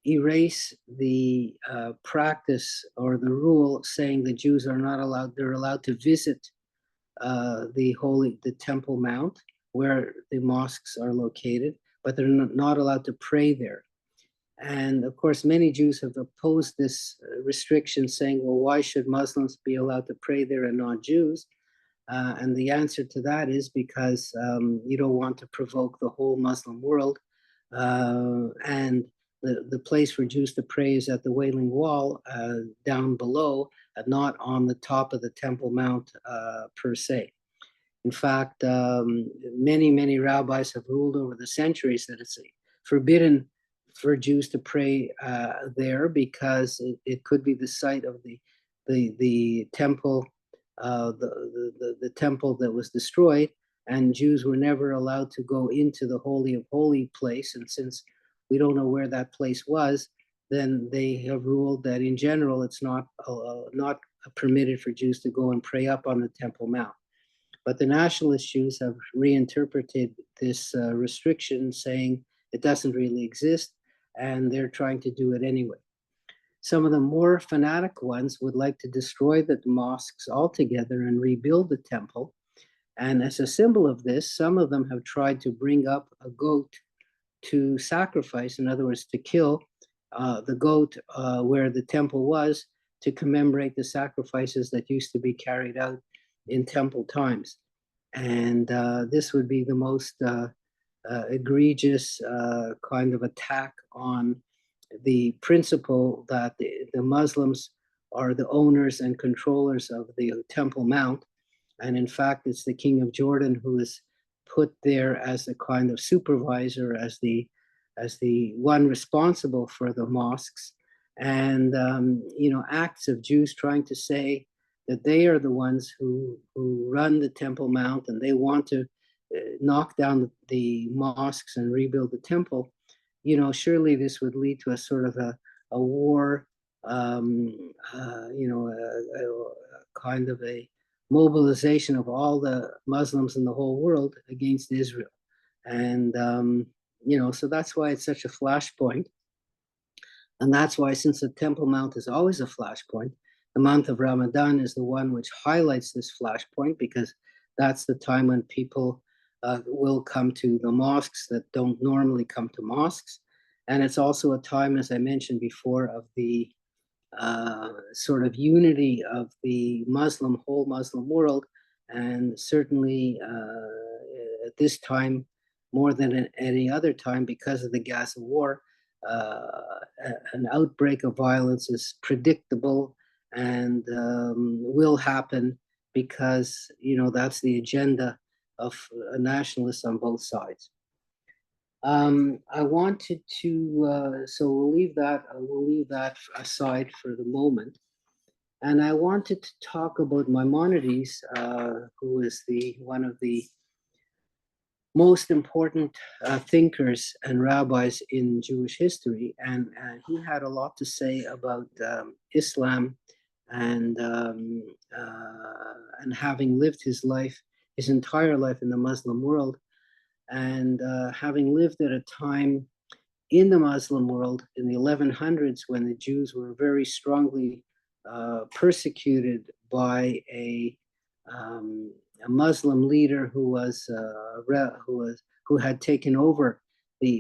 S2: erase the practice or the rule saying the Jews are not allowed, they're allowed to visit the Temple Mount, where the mosques are located, but they're not allowed to pray there. And of course, many Jews have opposed this restriction, saying, well, why should Muslims be allowed to pray there and not Jews? And the answer to that is because you don't want to provoke the whole Muslim world. And the place for Jews to pray is at the Wailing Wall down below, not on the top of the Temple Mount per se. In fact, many rabbis have ruled over the centuries that it's forbidden for Jews to pray there, because it could be the site of the temple, the temple that was destroyed, and Jews were never allowed to go into the Holy of Holy place. And since we don't know where that place was, then they have ruled that in general it's not permitted for Jews to go and pray up on the Temple Mount. But the nationalist Jews have reinterpreted this restriction, saying it doesn't really exist, and they're trying to do it anyway. Some of the more fanatic ones would like to destroy the mosques altogether and rebuild the temple. And as a symbol of this, some of them have tried to bring up a goat to sacrifice, in other words, to kill the goat where the temple was, to commemorate the sacrifices that used to be carried out in temple times. And this would be the most egregious kind of attack on the principle that the Muslims are the owners and controllers of the Temple Mount. And in fact, it's the King of Jordan who is put there as a kind of supervisor, as the one responsible for the mosques. And acts of Jews trying to say that they are the ones who run the Temple Mount and they want to knock down the mosques and rebuild the temple. Surely this would lead to a sort of a war, a kind of a mobilization of all the Muslims in the whole world against Israel. And, so that's why it's such a flashpoint. And that's why, since the Temple Mount is always a flashpoint, the month of Ramadan is the one which highlights this flashpoint, because that's the time when people will come to the mosques that don't normally come to mosques. And it's also a time, as I mentioned before, of the sort of unity of the whole Muslim world. And certainly at this time, more than at any other time, because of the Gaza war, an outbreak of violence is predictable and will happen, because that's the agenda of nationalists on both sides. I wanted to, so we'll leave that aside for the moment. And I wanted to talk about Maimonides, who is one of the most important thinkers and rabbis in Jewish history. And he had a lot to say about Islam, and having lived his entire life in the Muslim world, and having lived at a time in the Muslim world in the 1100s, when the Jews were very strongly persecuted by a Muslim leader who had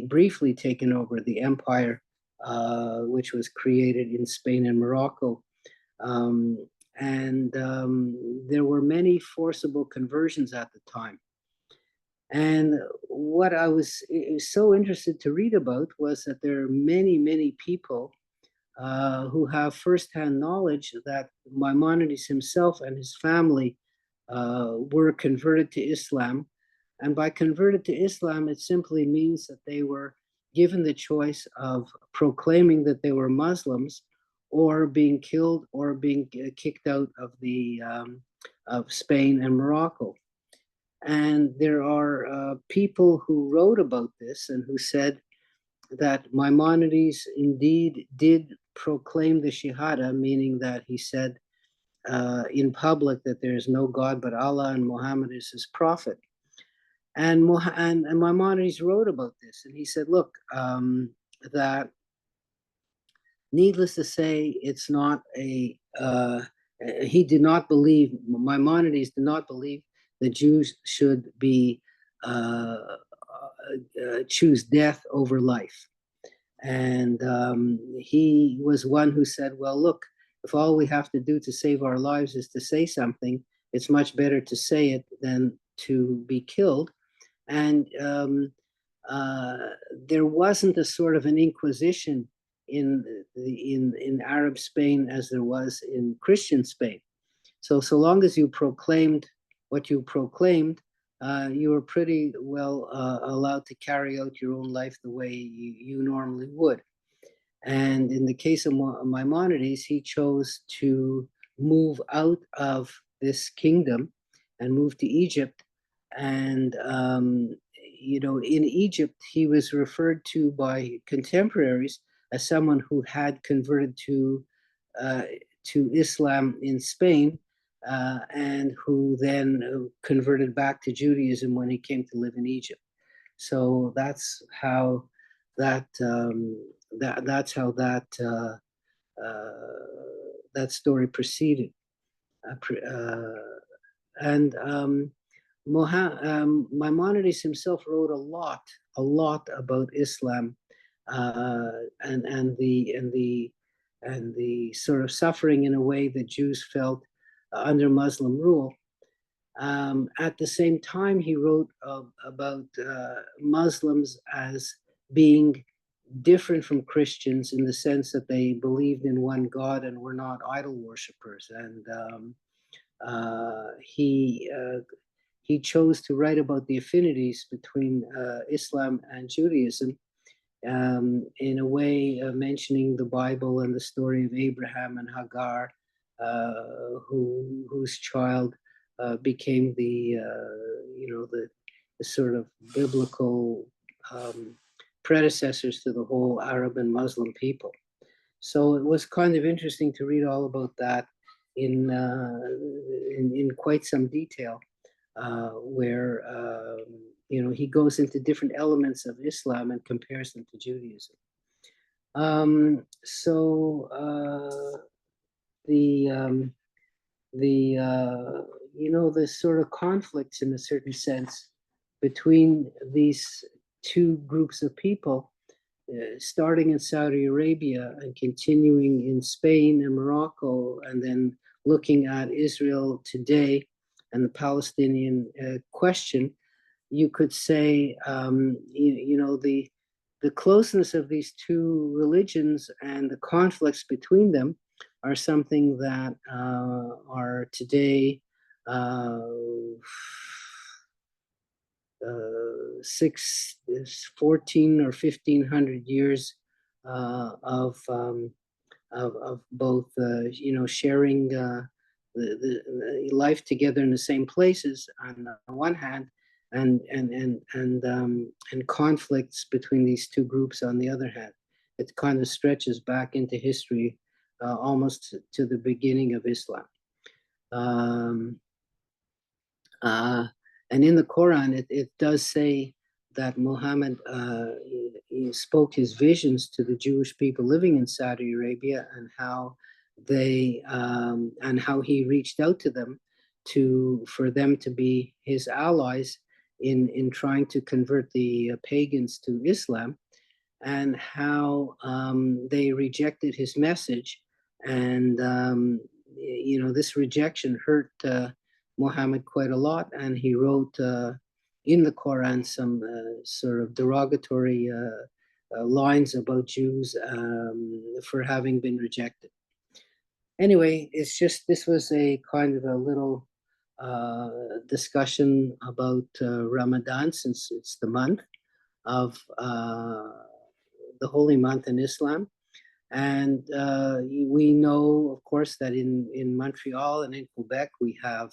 S2: briefly taken over the empire, which was created in Spain and Morocco. There were many forcible conversions at the time. And what I was so interested to read about was that there are many, many people who have firsthand knowledge that Maimonides himself and his family were converted to Islam. And by converted to Islam, it simply means that they were given the choice of proclaiming that they were Muslims, or being killed, or being kicked out of Spain and Morocco. And there are people who wrote about this and who said that Maimonides indeed did proclaim the Shahada, meaning that he said in public that there is no God but Allah and Muhammad is his prophet. And Maimonides wrote about this, and he said, look, that needless to say, it's not he did not believe, Maimonides did not believe the Jews should be choose death over life. And he was one who said, well, look, if all we have to do to save our lives is to say something, it's much better to say it than to be killed. And there wasn't a sort of an inquisition in Arab Spain as there was in Christian Spain. So long as you proclaimed what you proclaimed, you were pretty well allowed to carry out your own life the way you normally would. And in the case of Maimonides, he chose to move out of this kingdom and move to Egypt. And in Egypt, he was referred to by contemporaries as someone who had converted to Islam in Spain, and who then converted back to Judaism when he came to live in Egypt. So that's how that story proceeded. And Maimonides himself wrote a lot about Islam, and the sort of suffering in a way that Jews felt under Muslim rule. At the same time, he wrote about Muslims as being different from Christians in the sense that they believed in one God and were not idol worshippers. And he chose to write about the affinities between Islam and Judaism, in a way mentioning the Bible and the story of Abraham and Hagar, whose child became the sort of biblical predecessors to the whole Arab and Muslim people. So it was kind of interesting to read all about that in quite some detail, where he goes into different elements of Islam and compares them to Judaism. The sort of conflicts in a certain sense between these two groups of people, starting in Saudi Arabia and continuing in Spain and Morocco, and then looking at Israel today and the Palestinian question, you could say, the closeness of these two religions and the conflicts between them are something that are today 14 or 1500 years of both sharing the life together in the same places on the one hand, and conflicts between these two groups on the other hand. It kind of stretches back into history, almost to the beginning of Islam. And in the Quran, it does say that Muhammad he spoke his visions to the Jewish people living in Saudi Arabia, and how he reached out to them for them to be his allies in trying to convert the pagans to Islam, and how they rejected his message. And this rejection hurt Muhammad quite a lot, and he wrote in the Quran some sort of derogatory lines about Jews for having been rejected. Anyway, this was a kind of a little discussion about Ramadan, since it's the month of the holy month in Islam. And we know, of course, that in Montreal and in Quebec, we have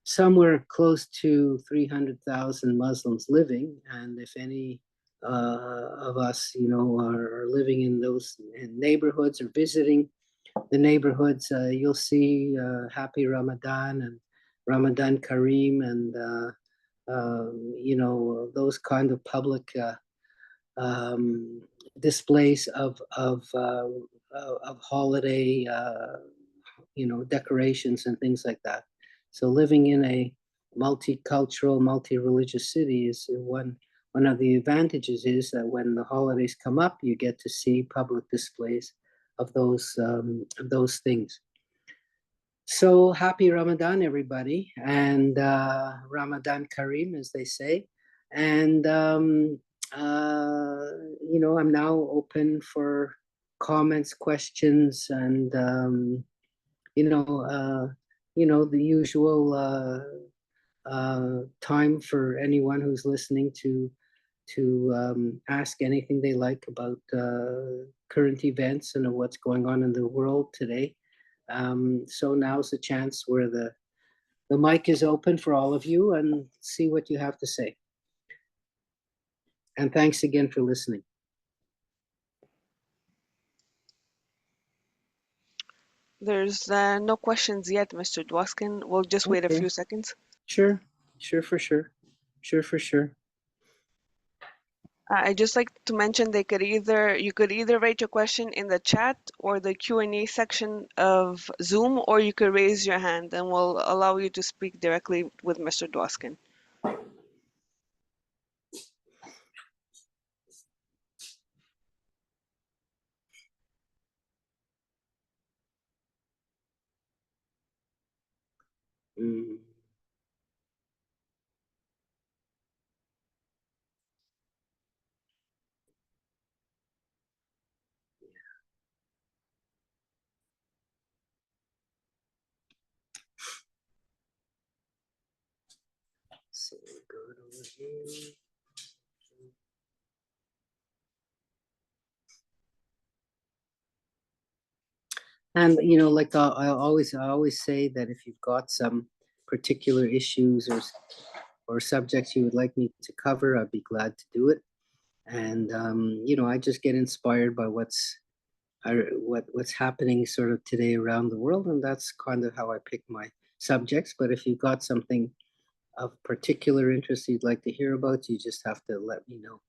S2: somewhere close to 300,000 Muslims living. And if any of us, are living in those neighborhoods or visiting the neighborhoods, you'll see Happy Ramadan and Ramadan Kareem, and those kind of public displays of holiday, decorations and things like that. So living in a multicultural, multi-religious city is one of the advantages, is that when the holidays come up, you get to see public displays of those things. So happy Ramadan, everybody, and Ramadan Kareem, as they say. And I'm now open for comments, questions, and the usual time for anyone who's listening to ask anything they like about current events and what's going on in the world today. So now's the chance where the mic is open for all of you, and see what you have to say. And thanks again for listening.
S1: There's no questions yet, Mr. Dwoskin. We'll just wait a few seconds.
S2: Sure, for sure.
S1: I just like to mention you could either write your question in the chat or the Q&A section of Zoom, or you could raise your hand and we'll allow you to speak directly with Mr. Dwoskin.
S2: Mm. So we go over here. And you know, like I always say that if you've got some particular issues or subjects you would like me to cover, I'd be glad to do it. And you know, I just get inspired by what's happening sort of today around the world, and that's kind of how I pick my subjects. But if you've got something of particular interest you'd like to hear about, you just have to let me know.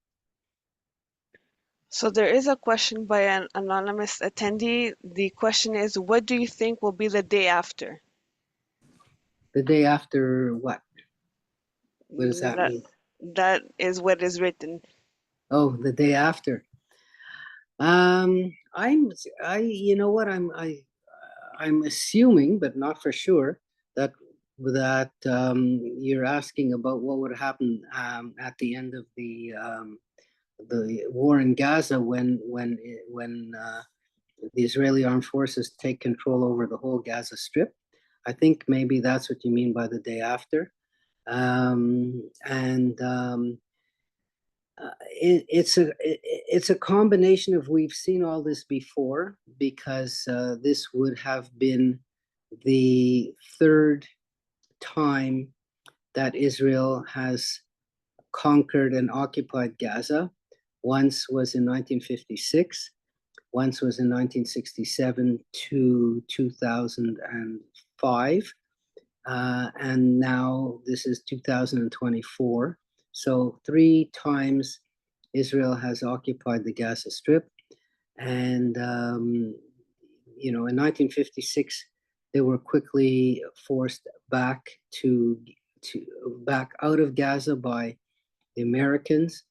S1: So there is a question by an anonymous attendee. The question is, what do you think will be the day after?
S2: The day after what? What does that
S1: That
S2: mean?
S1: that is what is written.
S2: Oh, the day after. You know what, I'm assuming, but not for sure, that you're asking about what would happen at the end of the war in Gaza when the Israeli armed forces take control over the whole Gaza Strip. I think maybe that's what you mean by the day after. And it's a combination of, we've seen all this before, because this would have been the third time that Israel has conquered and occupied Gaza. Once was in 1956, once was in 1967 to 2005, and now this is 2024. So three times Israel has occupied the Gaza Strip. And, you know, in 1956, they were quickly forced back to back out of Gaza by the Americans.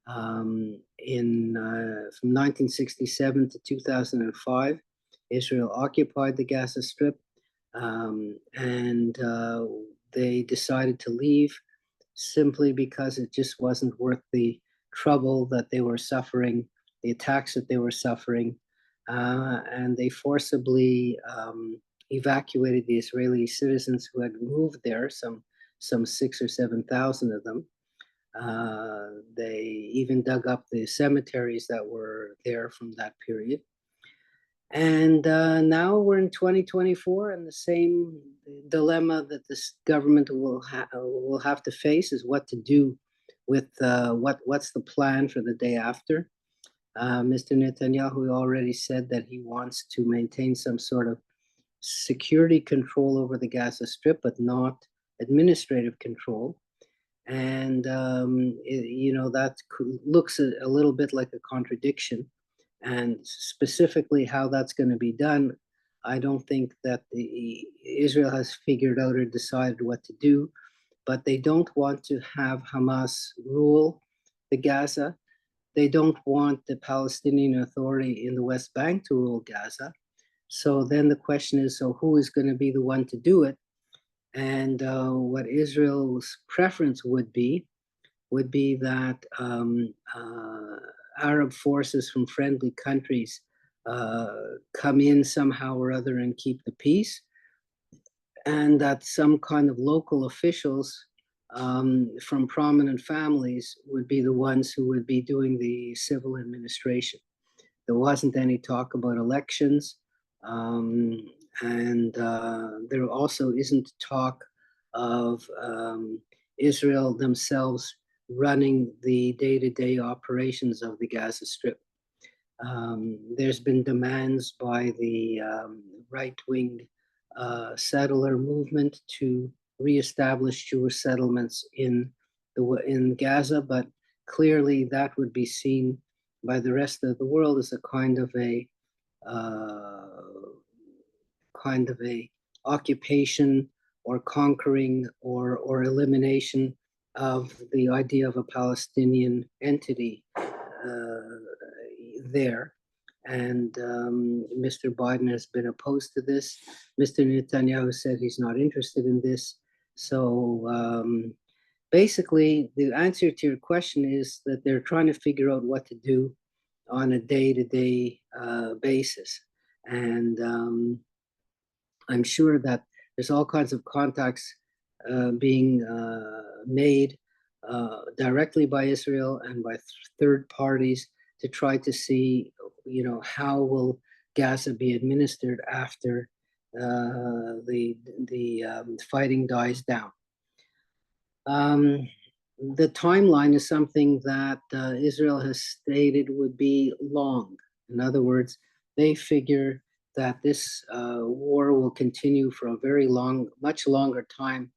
S2: From 1967 to 2005, Israel occupied the Gaza Strip, and they decided to leave simply because it just wasn't worth the trouble that they were suffering, the attacks that they were suffering, and they forcibly evacuated the Israeli citizens who had moved there, some 6 or 7 thousand of them. They even dug up the cemeteries that were there from that period. And now we're in 2024, and the same dilemma that this government will have to face is what to do with what's the plan for the day after. Mr. Netanyahu already said that he wants to maintain some sort of security control over the Gaza Strip, but not administrative control. And you know, that looks a little bit like a contradiction. And specifically how that's going to be done, I don't think that Israel has figured out or decided what to do. But they don't want to have Hamas rule the Gaza. They don't want the Palestinian Authority in the West Bank to rule Gaza. So then the question is, so who is going to be the one to do it? And what Israel's preference would be that Arab forces from friendly countries come in somehow or other and keep the peace, and that some kind of local officials from prominent families would be the ones who would be doing the civil administration. There wasn't any talk about elections, and there also isn't talk of Israel themselves running the day-to-day operations of the Gaza Strip. There's been demands by the right-wing settler movement to reestablish Jewish settlements in Gaza, but clearly that would be seen by the rest of the world as a kind of a occupation or conquering or elimination of the idea of a Palestinian entity there. And Mr. Biden has been opposed to this. Mr. Netanyahu said he's not interested in this. So basically, the answer to your question is that they're trying to figure out what to do on a day-to-day basis. And I'm sure that there's all kinds of contacts being made directly by Israel and by third parties to try to see, how will Gaza be administered after the fighting dies down. The timeline is something that Israel has stated would be long. In other words, they figure that this war will continue for a very long, much longer time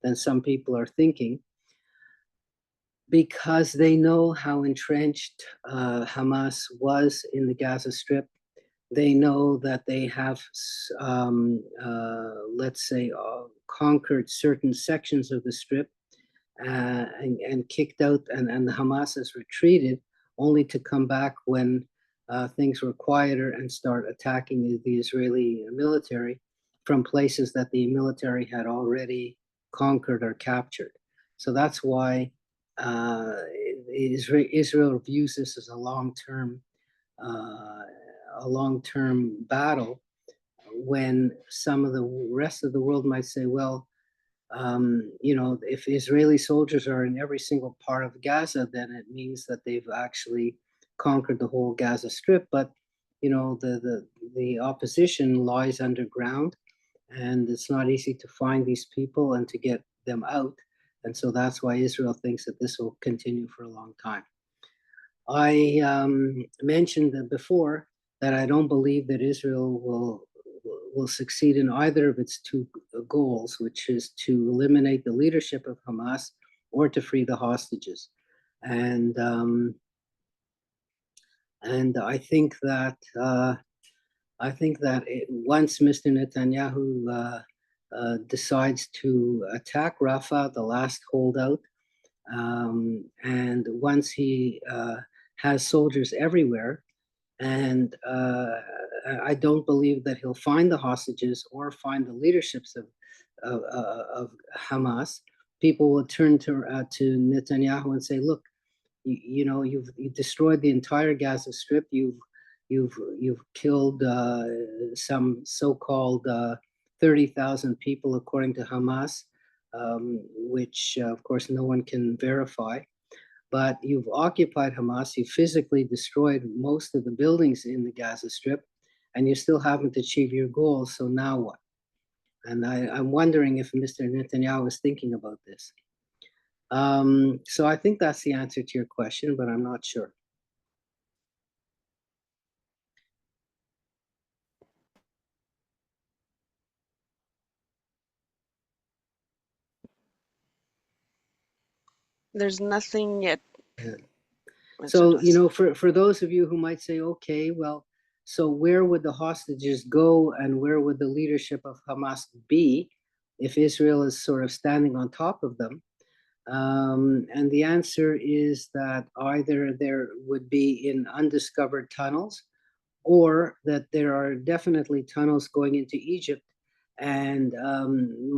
S2: than some people are thinking, because they know how entrenched Hamas was in the Gaza Strip. They know that they have, let's say, conquered certain sections of the Strip and kicked out, and Hamas has retreated only to come back when things were quieter and start attacking the Israeli military from places that the military had already conquered or captured. So that's why Israel views this as a long-term battle, when some of the rest of the world might say, well, if Israeli soldiers are in every single part of Gaza, then it means that they've actually conquered the whole Gaza Strip. But the opposition lies underground, and it's not easy to find these people and to get them out. And so that's why Israel thinks that this will continue for a long time. I mentioned before that I don't believe that Israel will succeed in either of its two goals, which is to eliminate the leadership of Hamas or to free the hostages. And I think that once Mr. Netanyahu decides to attack Rafah, the last holdout, and once he has soldiers everywhere, and I don't believe that he'll find the hostages or find the leaderships of Hamas. People will turn to Netanyahu and say, "Look, you've destroyed the entire Gaza Strip. You've killed some so-called 30,000 people, according to Hamas, which of course no one can verify. But you've occupied Hamas, you physically destroyed most of the buildings in the Gaza Strip, and you still haven't achieved your goals, so now what?" And I'm wondering if Mr. Netanyahu is thinking about this. So I think that's the answer to your question, but I'm not sure.
S1: There's nothing yet.
S2: Yeah. So, for those of you who might say, okay, well, so where would the hostages go and where would the leadership of Hamas be if Israel is sort of standing on top of them? And the answer is that either there would be in undiscovered tunnels, or that there are definitely tunnels going into Egypt. And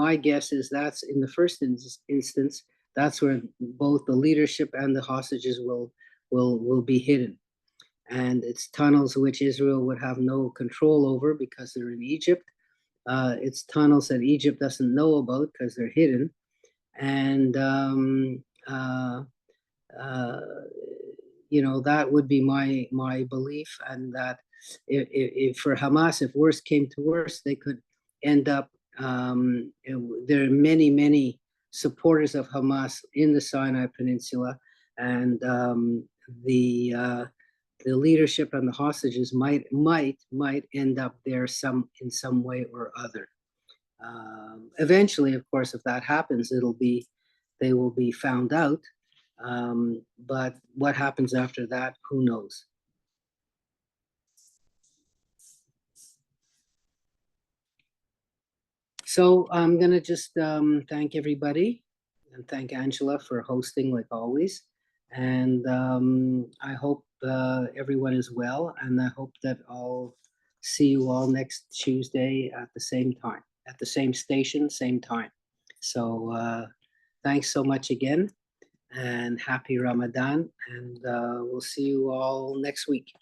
S2: my guess is that's in the first instance, that's where both the leadership and the hostages will be hidden. And it's tunnels which Israel would have no control over because they're in Egypt. It's tunnels that Egypt doesn't know about because they're hidden. And that would be my belief, and that if for Hamas, if worse came to worse, they could end up. There are many supporters of Hamas in the Sinai Peninsula, and the leadership and the hostages might end up there in some way or other. Eventually, of course, if that happens, they will be found out, But what happens after that, who knows? So I'm gonna just thank everybody and thank Angela for hosting like always. And I hope everyone is well, and I hope that I'll see you all next Tuesday at the same time, at the same station, same time. So thanks so much again, and happy Ramadan, and we'll see you all next week.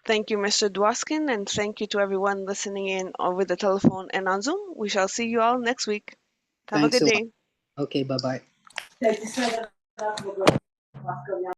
S1: Thank you, Mr. Dwoskin, and thank you to everyone listening in over the telephone and on Zoom. We shall see you all next week. Have a
S2: Thanks
S1: good
S2: a lot.
S1: day.
S2: Okay, bye bye.